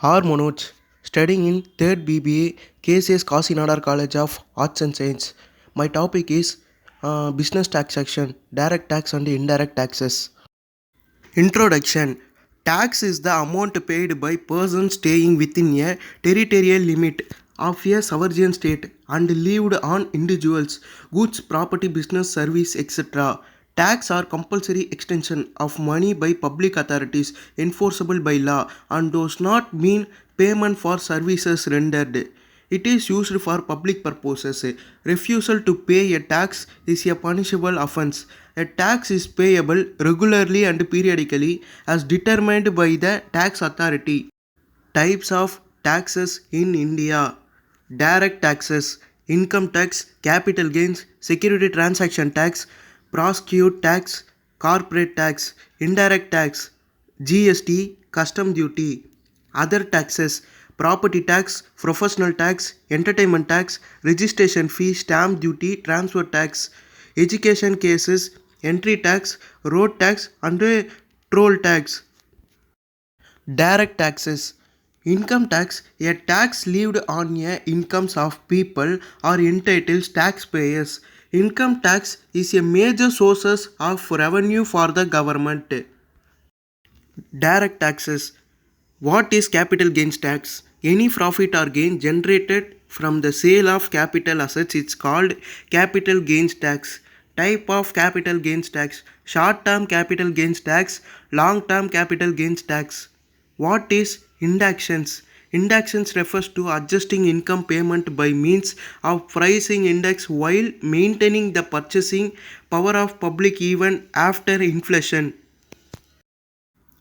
R. Manoj, studying in 3rd BBA, KCS Kasinadar College of Arts and Science. My topic is business tax section, direct tax and indirect taxes. Introduction. Tax is the amount paid by persons staying within a territorial limit of a sovereign state and levied on individuals, goods, property, business, service, etc. Tax are compulsory extension of money by public authorities enforceable by law and does not mean payment for services rendered. It is used for public purposes. Refusal to pay a tax is a punishable offense. A tax is payable regularly and periodically as determined by the tax authority. Types of taxes in India: direct taxes, income tax, capital gains, security transaction tax, prosecute tax, corporate tax, indirect tax, GST, custom duty. Other taxes: property tax, professional tax, entertainment tax, registration fee, stamp duty, transfer tax. Education cases: entry tax, road tax and toll tax. Direct taxes. Income tax, a tax levied on the incomes of people or entitled taxpayers. Income tax is a major source of revenue for the government. Direct taxes. What is capital gains tax? Any profit or gain generated from the sale of capital assets is called capital gains tax. Type of capital gains tax: short-term capital gains tax, long-term capital gains tax. What is inductions? Inductions refers to adjusting income payment by means of pricing index while maintaining the purchasing power of public even after inflation.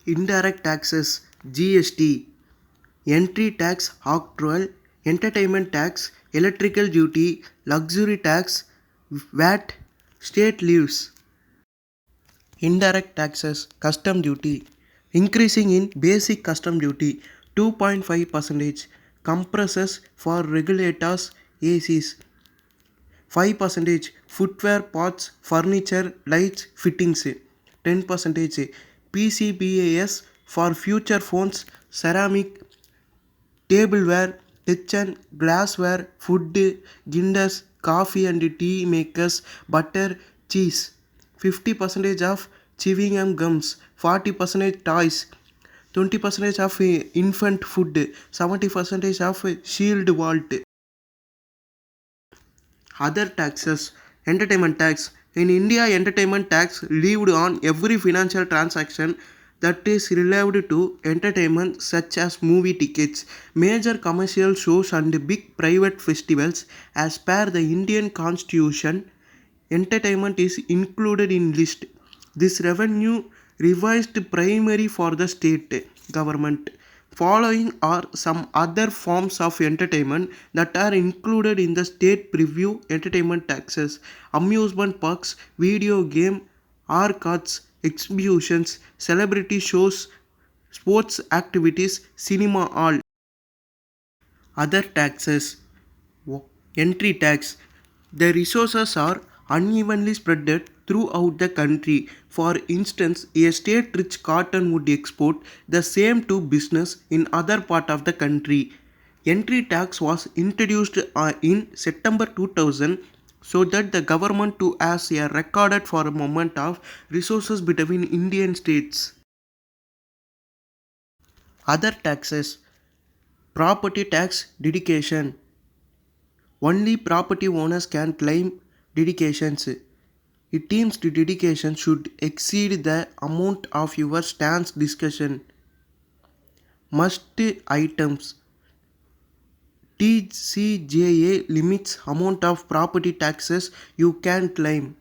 Indirect taxes: GST, entry tax, octroi, entertainment tax, electrical duty, luxury tax, VAT, state levies. Indirect taxes: custom duty, increasing in basic custom duty 2.5%, compressors for regulators ACs 5%, footwear parts, furniture, lights, fittings 10%, PCBAS for future phones, ceramic, tableware, kitchen, glassware, food, grinders, coffee and tea makers, butter, cheese. 50% of chewing gums, 40% toys, 20% of infant food, 70% of shield vault. Other taxes. Entertainment tax. In India, entertainment tax levied on every financial transaction that is related to entertainment such as movie tickets, major commercial shows and big private festivals. As per the Indian Constitution, entertainment is included in list. This revenue revised primary for the state government. Following are some other forms of entertainment that are included in the state preview entertainment taxes: amusement parks, video game, arcades, exhibitions, celebrity shows, sports activities, cinema hall. Other taxes. Entry tax. The resources are unevenly spread throughout the country. For instance, a state-rich cotton would export the same to business in other part of the country. Entry tax was introduced in September 2000 so that the government to has a recorded for a moment of resources between Indian states. Other taxes. Property tax dedication. Only property owners can claim dedications. It seems the dedication should exceed the amount of your stance discussion. Must items. TCJA limits amount of property taxes you can claim.